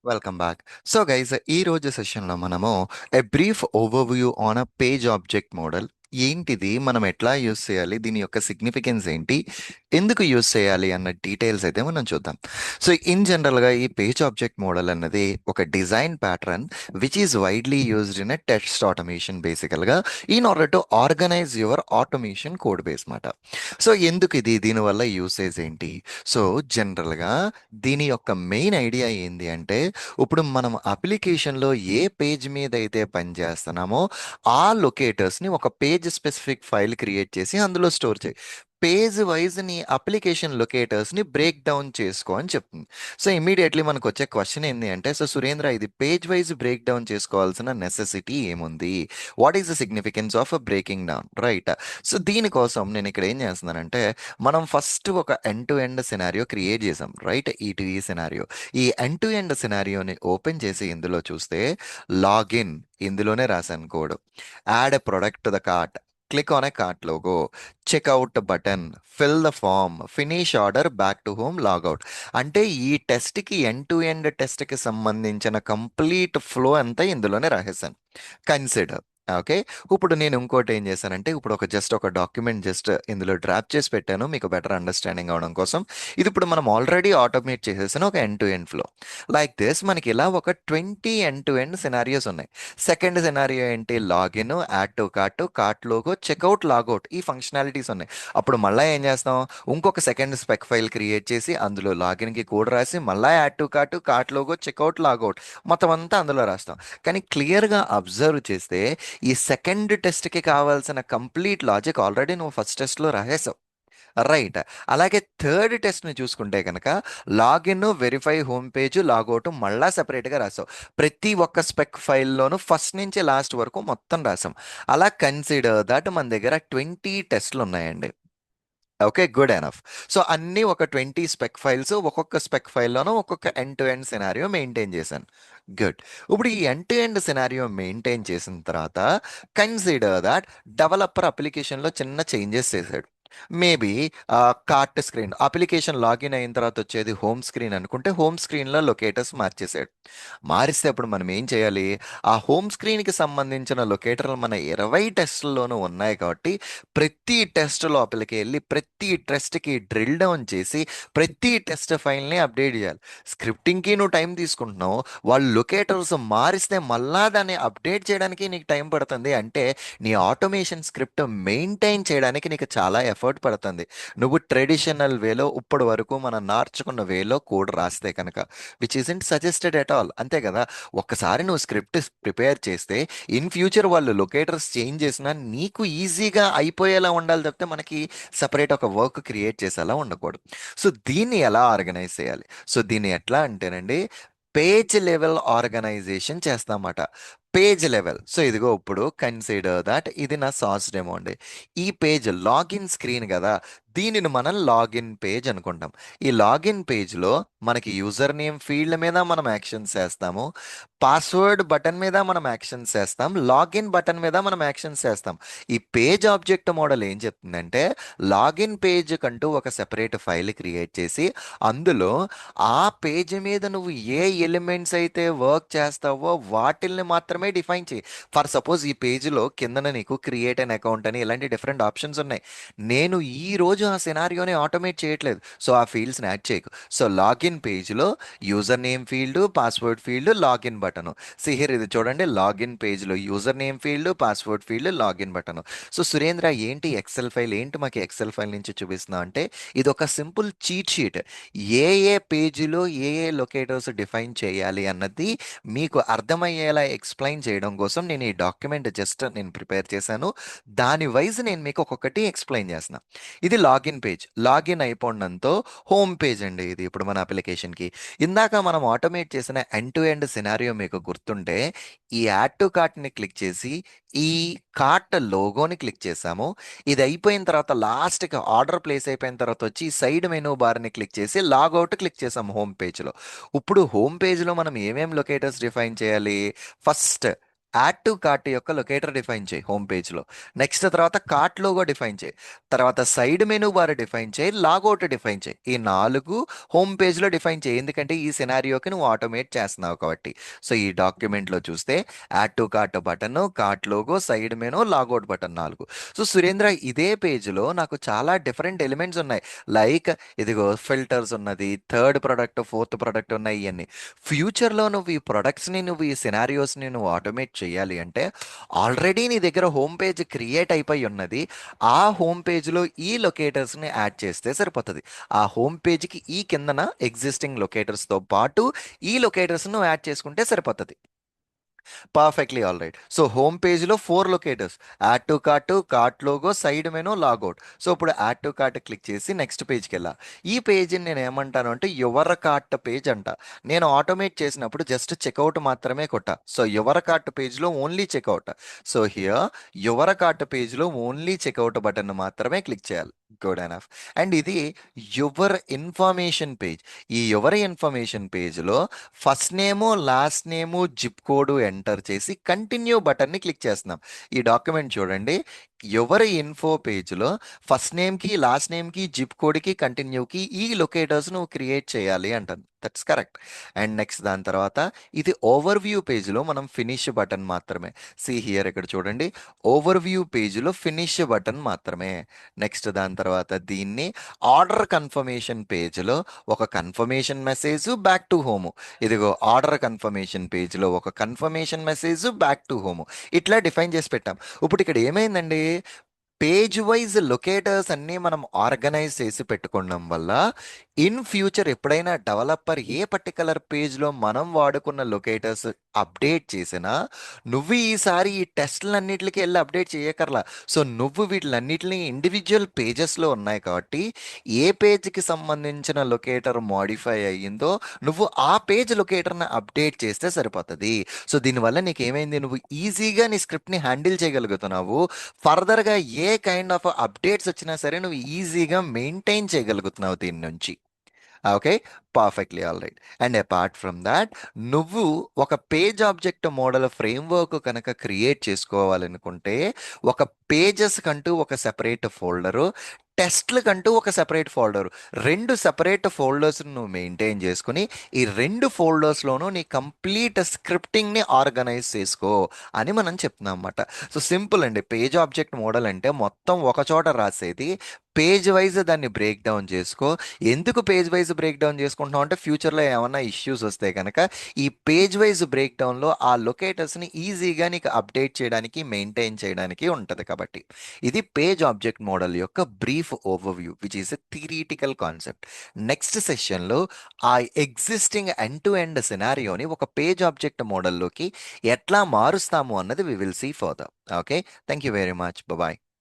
Welcome back. So guys, ఈ రోజు సెషన్లో మనము a brief overview on a page object model ఏంటిది, మనం ఎట్లా యూస్ చేయాలి, దీని యొక్క సిగ్నిఫికెన్స్ ఏంటి, ఎందుకు యూస్ చేయాలి అన్న డీటెయిల్స్ అయితే మనం చూద్దాం. సో ఇన్ జనరల్గా ఈ పేజ్ ఆబ్జెక్ట్ మోడల్ అన్నది ఒక design pattern which is widely used in a text automation, బేసికల్గా in order to organize your automation code base మాట. సో ఎందుకు ఇది, దీనివల్ల యూసేజ్ ఏంటి? సో జనరల్గా దీని యొక్క మెయిన్ ఐడియా ఏంది అంటే, ఇప్పుడు మనం అప్లికేషన్లో ఏ పేజ్ మీద అయితే పని చేస్తున్నామో ఆ లొకేటర్స్ని ఒక పేజ్ స్పెసిఫిక్ ఫైల్ క్రియేట్ చేసి అందులో స్టోర్ చేయి. పేజ్ వైజ్ నీ అప్లికేషన్ లొకేటర్స్ని బ్రేక్ డౌన్ చేసుకో అని చెప్తుంది. సో ఇమీడియట్లీ మనకు వచ్చే క్వశ్చన్ ఏంటి అంటే, సో సురేంద్ర, ఇది పేజ్ వైజ్ బ్రేక్ డౌన్ చేసుకోవాల్సిన నెసెసిటీ ఏముంది? What is the significance of breaking down, right? So దీనికోసం నేను ఇక్కడ ఏం చేస్తున్నానంటే, మనం ఫస్ట్ ఒక end to end scenario create చేసాం, right? E to E scenario. ఈ ఎండ్ టు ఎండ్ సినారియోని ఓపెన్ చేసి ఇందులో చూస్తే లాగిన్, ఇందులోనే రాశాను code. Add a product to the cart, click on a cart logo, checkout button, fill the form, finish order, back to home, logout. అంటే ఈ టెస్ట్కి, ఎండ్ టు ఎండ్ టెస్ట్కి సంబంధించిన కంప్లీట్ ఫ్లో అంతా ఇందులోనే రాసేసాను. కన్సిడర్. ఓకే. ఇప్పుడు నేను ఇంకోటి ఏం చేశానంటే, ఇప్పుడు ఒక డాక్యుమెంట్ ఇందులో డ్రాప్ చేసి పెట్టాను మీకు బెటర్ అండర్స్టాండింగ్ అవడం కోసం. ఇది ఇప్పుడు మనం ఆల్రెడీ ఆటోమేట్ చేసేసాను ఒక end to end flow. Like this మనకి ఇలా ఒక 20 ఎండ్ టు ఎండ్ సినారియోస్ ఉన్నాయి. సెకండ్ సినారియో ఏంటి? Login, add to cart, cart logo, checkout, logout, ఈ ఫంక్షనాలిటీస్ ఉన్నాయి. అప్పుడు మళ్ళీ ఏం చేస్తాం? ఇంకొక సెకండ్ స్పెక్ ఫైల్ క్రియేట్ చేసి అందులో లాగిన్కి కోడ్ రాసి మళ్ళీ add to cart, cart logo, checkout, logout, మొత్తం అంతా అందులో రాస్తాం. కానీ క్లియర్గా అబ్జర్వ్ చేస్తే ఈ సెకండ్ టెస్ట్కి కావాల్సిన కంప్లీట్ లాజిక్ ఆల్రెడీ నువ్వు ఫస్ట్ టెస్ట్లో రాసేసావు, రైట్? అలాగే థర్డ్ టెస్ట్ని చూసుకుంటే కనుక login, verify, home page, logout మళ్ళా సెపరేట్గా రాసావు. ప్రతి ఒక్క స్పెక్ ఫైల్లోనూ ఫస్ట్ నుంచి లాస్ట్ వరకు మొత్తం రాసాం. అలా కన్సిడర్ దట్ మన దగ్గర 20 టెస్ట్లు ఉన్నాయండి. Okay, good enough. సో అన్నీ ఒక 20 స్పెక్ ఫైల్స్, ఒక్కొక్క స్పెక్ ఫైల్లోనూ ఒక్కొక్క end to end scenario maintain చేశాను. గుడ్. ఇప్పుడు ఈ end to end scenario maintain చేసిన తర్వాత కన్సిడర్ దాట్ డెవలపర్ అప్లికేషన్లో చిన్న చేంజెస్ చేశాడు. Maybe cart screen, application login అయిన తర్వాత వచ్చేది హోమ్ స్క్రీన్ అనుకుంటే హోమ్ స్క్రీన్లో లొకేటర్స్ మార్చేసాడు. మారిస్తే అప్పుడు మనం ఏం చేయాలి? ఆ హోమ్ స్క్రీన్కి సంబంధించిన లొకేటర్లు మన 20 టెస్ట్లలోనూ ఉన్నాయి కాబట్టి ప్రతి టెస్ట్ లోపలికి వెళ్ళి ప్రతి టెస్ట్కి డ్రిల్ డౌన్ చేసి ప్రతి టెస్ట్ ఫైల్ని అప్డేట్ చేయాలి. స్క్రిప్టింగ్కి నువ్వు టైం తీసుకుంటున్నావు, వాళ్ళు లొకేటర్స్ మారిస్తే మళ్ళా దాన్ని అప్డేట్ చేయడానికి నీకు టైం పడుతుంది. అంటే నీ ఆటోమేషన్ స్క్రిప్ట్ మెయింటైన్ చేయడానికి నీకు చాలా ఎఫర్ట్ పడుతుంది. నువ్వు ట్రెడిషనల్ వేలో ఇప్పటి వరకు మనం నేర్చుకున్న వేలో కోడ్ రాస్తే కనుక, which isn't suggested at all, అంతే కదా? ఒక్కసారి నువ్వు స్క్రిప్ట్ ప్రిపేర్ చేస్తే ఇన్ ఫ్యూచర్ వాళ్ళు లొకేటర్స్ చేంజ్ చేసినా నీకు ఈజీగా అయిపోయేలా ఉండాలి తప్పితే మనకి సపరేట్ ఒక వర్క్ క్రియేట్ చేసేలా ఉండకూడదు. సో దీన్ని ఎలా ఆర్గనైజ్ చేయాలి? సో దీన్ని ఎట్లా అంటేనండి, పేజ్ లెవెల్ ఆర్గనైజేషన్ చేస్తామట. Page level. సో ఇదిగో ఇప్పుడు కన్సిడర్ దట్ ఇది నా సాస్ డెమో అండి. ఈ పేజ్ లాగిన్ స్క్రీన్ కదా, దీనిని మనం లాగిన్ పేజ్ అనుకుంటాం. ఈ లాగిన్ పేజ్లో మనకి యూజర్ నేమ్ ఫీల్డ్ మీద మనం యాక్షన్స్ చేస్తాము, పాస్వర్డ్ బటన్ మీద మనం యాక్షన్స్ చేస్తాం, లాగిన్ బటన్ మీద మనం యాక్షన్స్ చేస్తాం. ఈ పేజ్ ఆబ్జెక్ట్ మోడల్ ఏం చెప్తుందంటే, లాగిన్ పేజ్ కంటూ ఒక సెపరేట్ ఫైల్ క్రియేట్ చేసి అందులో ఆ పేజ్ మీద నువ్వు ఏ ఎలిమెంట్స్ అయితే వర్క్ చేస్తావో వాటిల్ని మాత్రమే డిఫైన్ చేయి. ఫర్ సపోజ్ ఈ పేజ్లో కిందన నీకు క్రియేట్ అన్ అకౌంట్ అని ఇలాంటి డిఫరెంట్ ఆప్షన్స్ ఉన్నాయి. నేను ఈ రోజు ఆ సినారియోని ఆటోమేట్ చేయట్లేదు, సో ఆ ఫీల్డ్స్ని యాడ్ చేయకు. సో లాగిన్ పేజ్లో user name field, password field, login button. సిహిర్ ఇది చూడండి, లాగిన్ పేజ్లో user name field, password field, login button. So Surendra, ఏంటి ఎక్సెల్ ఫైల్, ఏంటి మాకు ఎక్సెల్ ఫైల్ నుంచి చూపిస్తున్నా అంటే, ఇది ఒక సింపుల్ చీట్ షీట్. ఏ ఏ పేజీలో ఏ ఏ లొకేటర్స్ డిఫైన్ చేయాలి అన్నది మీకు అర్థమయ్యేలా ఎక్స్ప్లెయిన్ చేయడం కోసం నేను ఈ డాక్యుమెంట్ నేను ప్రిపేర్ చేశాను. దాని వైజ్ నేను మీకు ఒక్కొక్కటి ఎక్స్ప్లెయిన్ చేస్తున్నా. ఇది లాగిన్ పేజ్. లాగిన్ అయిపోవడంతో హోమ్ పేజ్ అండి ఇది ఇప్పుడు మన అప్లికేషన్కి. ఇందాక మనం ఆటోమేట్ చేసిన ఎండ్ టు ఎండ్ సినారియో మీకు గుర్తుంటే, ఈ యాడ్ టు కార్ట్ని క్లిక్ చేసి ఈ కార్ట్ లోగోని క్లిక్ చేసాము. ఇది అయిపోయిన తర్వాత లాస్ట్కి ఆర్డర్ ప్లేస్ అయిపోయిన తర్వాత వచ్చి సైడ్ మెనూ బార్ని క్లిక్ చేసి లాగౌట్ క్లిక్ చేసాం హోమ్ పేజ్లో. ఇప్పుడు హోమ్ పేజ్లో మనం ఏమేం లొకేటర్స్ డిఫైన్ చేయాలి? ఫస్ట్ యాడ్ టు కార్ట్ యొక్క లొకేటర్ డిఫైన్ చేయి హోమ్ పేజ్లో. నెక్స్ట్ తర్వాత కార్ట్ లోగో డిఫైన్ చేయి. తర్వాత సైడ్ మెనూ బార్ డిఫైన్ చేయి, లాగౌట్ డిఫైన్ చేయి. ఈ 4 హోమ్ పేజ్లో డిఫైన్ చేయి, ఎందుకంటే ఈ సినారియోకి నువ్వు ఆటోమేట్ చేస్తున్నావు కాబట్టి. సో ఈ డాక్యుమెంట్లో చూస్తే add to cart button, cart logo, side menu, logout button 4. So Surendra, ఇదే పేజ్లో నాకు చాలా డిఫరెంట్ ఎలిమెంట్స్ ఉన్నాయి. లైక్ ఇదిగో ఫిల్టర్స్ ఉన్నది, థర్డ్ ప్రొడక్ట్, ఫోర్త్ ప్రొడక్ట్ ఉన్నాయి. ఇవన్నీ ఫ్యూచర్లో నువ్వు ఈ ప్రొడక్ట్స్ని, నువ్వు ఈ సినారియోస్ని నువ్వు ఆటోమేట్ చేయాలి అంటే ఆల్రెడీ నీ దగ్గర హోమ్ పేజ్ క్రియేట్ అయిపోయి ఉన్నది. ఆ హోమ్ పేజ్లో ఈ లొకేటర్స్ని యాడ్ చేస్తే సరిపోతుంది. ఆ హోమ్ పేజ్కి ఈ కిందన ఎగ్జిస్టింగ్ లొకేటర్స్తో పాటు ఈ లొకేటర్స్ను యాడ్ చేసుకుంటే సరిపోతుంది. Perfectly all right. So home పేజ్లో 4 locators: add to cart, cart logo, side menu, logout. So ఇప్పుడు యాడ్ టు కార్ట్ క్లిక్ చేసి నెక్స్ట్ పేజ్కి వెళ్ళా. ఈ పేజ్ని నేను ఏమంటాను అంటే యువర్ కార్ట్ పేజ్ అంట. నేను ఆటోమేట్ చేసినప్పుడు జస్ట్ చెక్అవుట్ మాత్రమే కొట్టా. సో యువర్ కార్ట్ పేజ్లో only checkout. So here your cart పేజ్లో ఓన్లీ చెక్అవుట్ బటన్ మాత్రమే క్లిక్ చేయాలి. Good enough. అండ్ ఇది యువర్ ఇన్ఫర్మేషన్ పేజ్. ఈ యువర్ ఇన్ఫర్మేషన్ పేజ్లో first name, last name, zip code enter చేసి కంటిన్యూ బటన్ని క్లిక్ చేస్తున్నాం. ఈ డాక్యుమెంట్ చూడండి, ఎవరి ఇన్ఫో పేజ్లో ఫస్ట్ నేమ్కి, లాస్ట్ నేమ్కి, జిప్ కోడ్కి, కంటిన్యూకి ఈ లొకేటర్స్ నువ్వు క్రియేట్ చేయాలి అంటాను. That's correct. అండ్ నెక్స్ట్ దాని తర్వాత ఇది ఓవర్ వ్యూ పేజ్లో మనం ఫినిష్ బటన్ మాత్రమే. సి హియర్ ఇక్కడ చూడండి, ఓవర్ వ్యూ పేజ్లో ఫినిష్ బటన్ మాత్రమే. నెక్స్ట్ దాని తర్వాత దీన్ని ఆర్డర్ కన్ఫర్మేషన్ పేజ్లో ఒక confirmation message back to home. ఇదిగో ఆర్డర్ కన్ఫర్మేషన్ పేజ్లో ఒక confirmation message back to home. ఇట్లా డిఫైన్ చేసి పెట్టాం. ఇప్పుడు ఇక్కడ ఏమైందండి, పేజ్ వైజ్ లొకేటర్స్ అన్నీ మనం ఆర్గనైజ్ చేసి పెట్టుకోవడం వల్ల ఇన్ ఫ్యూచర్ ఎప్పుడైనా డెవలపర్ ఏ పర్టికులర్ పేజ్లో మనం వాడుకున్న లొకేటర్స్ అప్డేట్ చేసినా నువ్వు ఈసారి ఈ టెస్ట్లన్నిటికి వెళ్ళి అప్డేట్ చేయకర్లా. సో నువ్వు వీటిలన్నిటిని ఇండివిజువల్ పేజెస్లో ఉన్నాయి కాబట్టి ఏ పేజ్కి సంబంధించిన లొకేటర్ మోడిఫై అయ్యిందో నువ్వు ఆ పేజ్ లొకేటర్ని అప్డేట్ చేస్తే సరిపోతుంది. సో దీనివల్ల నీకు ఏమైంది, నువ్వు ఈజీగా నీ స్క్రిప్ట్ని హ్యాండిల్ చేయగలుగుతున్నావు. ఫర్దర్గా ఏ కైండ్ ఆఫ్ అప్డేట్స్ వచ్చినా సరే నువ్వు ఈజీగా మెయింటైన్ చేయగలుగుతున్నావు దీని నుంచి. Okay, perfectly all right. And apart from that, నువ్వు ఒక పేజ్ ఆబ్జెక్ట్ మోడల్ ఫ్రేమ్వర్క్ కనుక క్రియేట్ చేసుకోవాలనుకుంటే ఒక పేజెస్ కంటూ ఒక సెపరేట్ ఫోల్డరు, టెస్ట్లకంటూ ఒక సెపరేట్ ఫోల్డరు, 2 సెపరేట్ ఫోల్డర్స్ నువ్వు మెయింటైన్ చేసుకుని ఈ 2 ఫోల్డర్స్లోనూ నీ కంప్లీట్ స్క్రిప్టింగ్ని ఆర్గనైజ్ చేసుకో అని మనం చెప్తున్నాం అన్నమాట. సో సింపుల్ అండి, పేజ్ ఆబ్జెక్ట్ మోడల్ అంటే మొత్తం ఒక చోట రాసేది. పేజ్ వైజ్ దాన్ని బ్రేక్ డౌన్ చేసుకో. ఎందుకు పేజ్ వైజ్ బ్రేక్ డౌన్ చేసుకుంటున్నాం అంటే ఫ్యూచర్లో ఏమన్నా ఇష్యూస్ వస్తే కనుక ఈ పేజ్ వైజ్ బ్రేక్ డౌన్లో ఆ లొకేటర్స్ని ఈజీగా నీకు అప్డేట్ చేయడానికి, మెయింటైన్ చేయడానికి ఉంటుంది. కాబట్టి ఇది పేజ్ ఆబ్జెక్ట్ మోడల్ యొక్క brief overview which is a theoretical concept. Next సెషన్లో ఆ ఎగ్జిస్టింగ్ ఎండ్ టు ఎండ్ సినారియోని ఒక పేజ్ ఆబ్జెక్ట్ మోడల్లోకి ఎట్లా మారుస్తాము అన్నది we will see further. Okay, thank you very much. Bye.